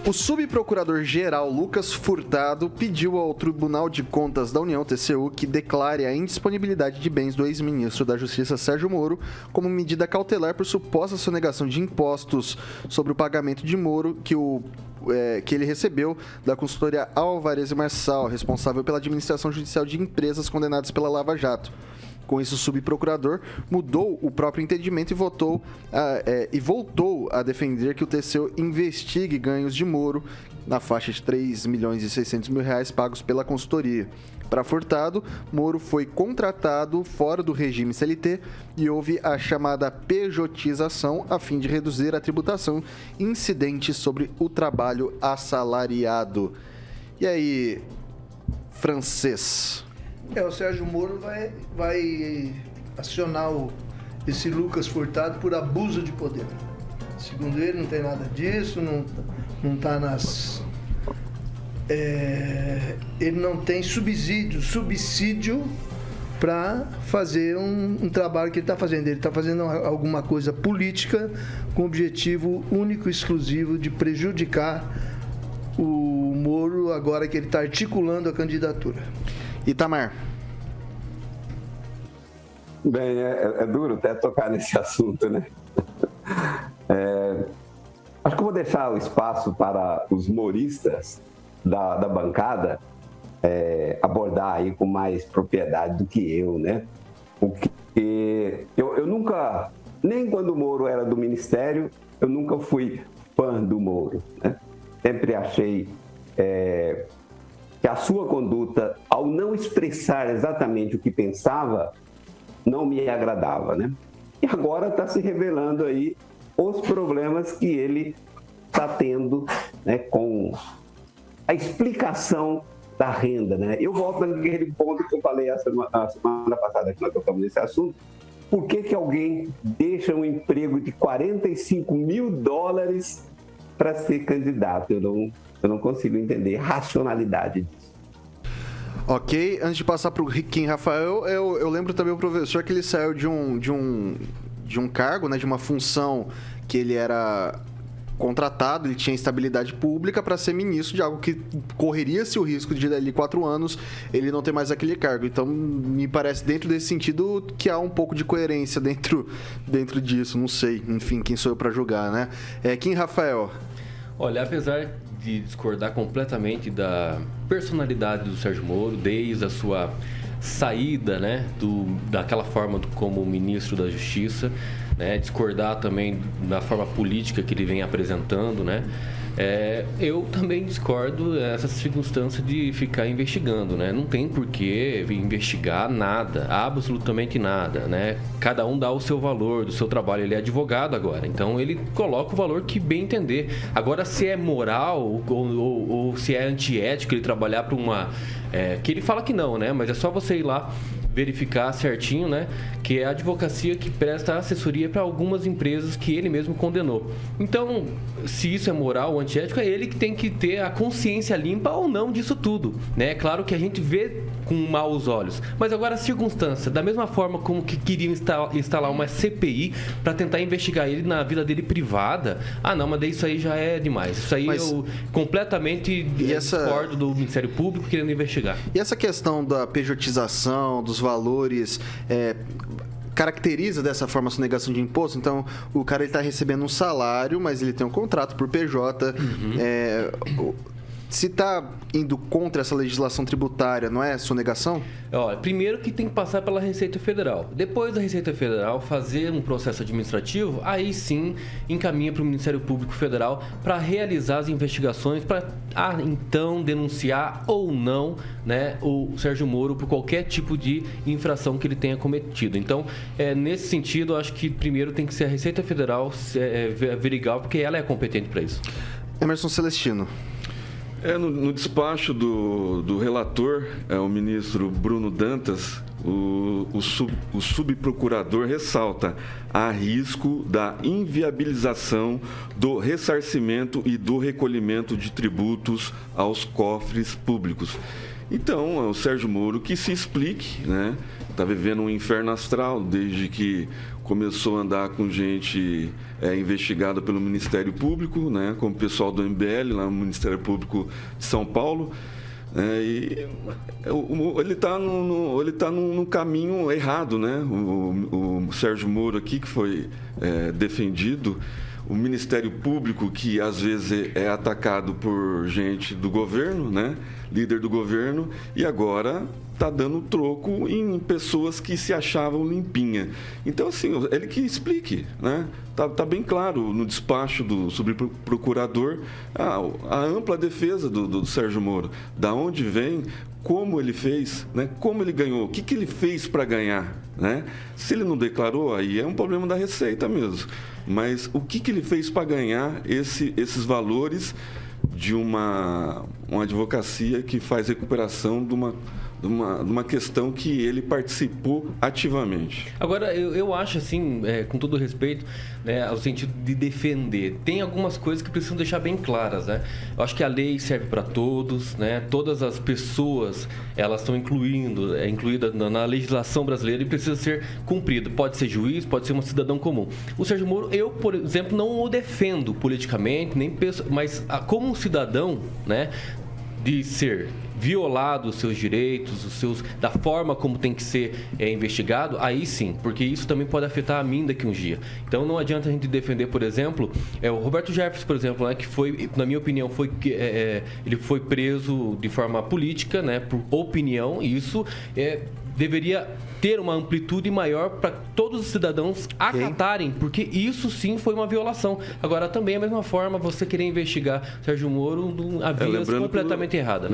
O subprocurador-geral Lucas Furtado pediu ao Tribunal de Contas da União, TCU, que declare a indisponibilidade de bens do ex-ministro da Justiça Sérgio Moro como medida cautelar por suposta sonegação de impostos sobre o pagamento de Moro que ele recebeu da consultoria Álvares e Marçal, responsável pela administração judicial de empresas condenadas pela Lava Jato. Com isso, o subprocurador mudou o próprio entendimento e voltou a defender que o TCU investigue ganhos de Moro na faixa de 3 milhões e 600 mil reais pagos pela consultoria. Para Furtado, Moro foi contratado fora do regime CLT e houve a chamada pejotização a fim de reduzir a tributação incidente sobre o trabalho assalariado. E aí, Francês? O Sérgio Moro vai acionar esse Lucas Furtado por abuso de poder. Segundo ele, não tem nada disso, não está nas... ele não tem subsídio para fazer um trabalho que ele está fazendo. Ele está fazendo alguma coisa política com o objetivo único e exclusivo de prejudicar o Moro agora que ele está articulando a candidatura. Itamar. Bem, é duro até tocar nesse assunto, né? Acho que eu vou deixar o espaço para os moristas da bancada abordar aí com mais propriedade do que eu, né? Porque eu nunca, nem quando o Moro era do Ministério, eu nunca fui fã do Moro, né? Sempre achei que a sua conduta, ao não expressar exatamente o que pensava, não me agradava, né? E agora está se revelando aí os problemas que ele está tendo, né, com a explicação da renda, né? Eu volto naquele ponto que eu falei a semana passada que nós tocamos nesse assunto. Por que alguém deixa um emprego de $45 mil para ser candidato? Eu não consigo entender a racionalidade disso. Ok, antes de passar para o Kim Rafael, eu lembro também o professor que ele saiu de um cargo, né, de uma função que ele era contratado, ele tinha estabilidade pública para ser ministro de algo que correria-se o risco de dali 4 anos ele não ter mais aquele cargo. Então, me parece dentro desse sentido que há um pouco de coerência dentro disso, não sei, enfim, quem sou eu para julgar, né? Kim Rafael. Olha, apesar de discordar completamente da personalidade do Sérgio Moro, desde a sua saída, né, daquela forma como ministro da Justiça, né, discordar também da forma política que ele vem apresentando, né, eu também discordo dessa circunstância de ficar investigando, né? Não tem por que investigar nada, absolutamente nada, né? Cada um dá o seu valor do seu trabalho. Ele é advogado agora, então ele coloca o valor que bem entender. Agora, se é moral ou se é antiético ele trabalhar para uma... que ele fala que não, né? Mas é só você ir lá verificar certinho, né, que é a advocacia que presta assessoria para algumas empresas que ele mesmo condenou. Então, se isso é moral ou antiético, é ele que tem que ter a consciência limpa ou não disso tudo, né? É claro que a gente vê com maus olhos, mas agora a circunstância, da mesma forma como que queriam instalar uma CPI para tentar investigar ele na vida dele privada, não, mas daí isso aí já é demais. Isso aí eu completamente discordo do Ministério Público querendo investigar. E essa questão da pejotização, dos valores, caracteriza dessa forma a sonegação de imposto? Então, o cara está recebendo um salário, mas ele tem um contrato por PJ. Se está indo contra essa legislação tributária, não é sonegação? Primeiro que tem que passar pela Receita Federal. Depois da Receita Federal fazer um processo administrativo, aí sim encaminha para o Ministério Público Federal para realizar as investigações, para então denunciar ou não, né, o Sérgio Moro por qualquer tipo de infração que ele tenha cometido. Então, nesse sentido, eu acho que primeiro tem que ser a Receita Federal averiguar, porque ela é competente para isso. Emerson Celestino. No despacho do relator, o ministro Bruno Dantas, o subprocurador ressalta: há risco da inviabilização do ressarcimento e do recolhimento de tributos aos cofres públicos. Então, é o Sérgio Moro que se explique, né? Está vivendo um inferno astral desde que começou a andar com gente investigada pelo Ministério Público, né? Como o pessoal do MBL, lá no Ministério Público de São Paulo. E ele está num caminho errado, né? O Sérgio Moro aqui, que foi defendido, o Ministério Público, que às vezes é atacado por gente do governo, né? Líder do governo, e agora está dando troco em pessoas que se achavam limpinha. Então, assim, ele que explique, né? Tá bem claro no despacho do subprocurador a ampla defesa do Sérgio Moro. Da onde vem, como ele fez, né? Como ele ganhou, o que ele fez para ganhar, né? Se ele não declarou, aí é um problema da Receita mesmo. Mas o que ele fez para ganhar esses valores de uma advocacia que faz recuperação de uma questão que ele participou ativamente. Agora, eu acho assim, com todo respeito, né, ao sentido de defender, tem algumas coisas que precisam deixar bem claras, né? Eu acho que a lei serve para todos, né? Todas as pessoas, elas estão incluídas na legislação brasileira e precisa ser cumprida. Pode ser juiz, pode ser um cidadão comum. O Sérgio Moro, eu, por exemplo, não o defendo politicamente, nem penso, mas como um cidadão, né, de ser violado os seus direitos, da forma como tem que ser investigado, aí sim, porque isso também pode afetar a mim daqui uns dias. Então não adianta a gente defender, por exemplo, o Roberto Jefferson, por exemplo, né, que foi, na minha opinião, ele foi preso de forma política, né, por opinião, e isso deveria ter uma amplitude maior para todos os cidadãos acatarem, porque isso sim foi uma violação. Agora, também, da mesma forma, você querer investigar Sérgio Moro a vias completamente errada.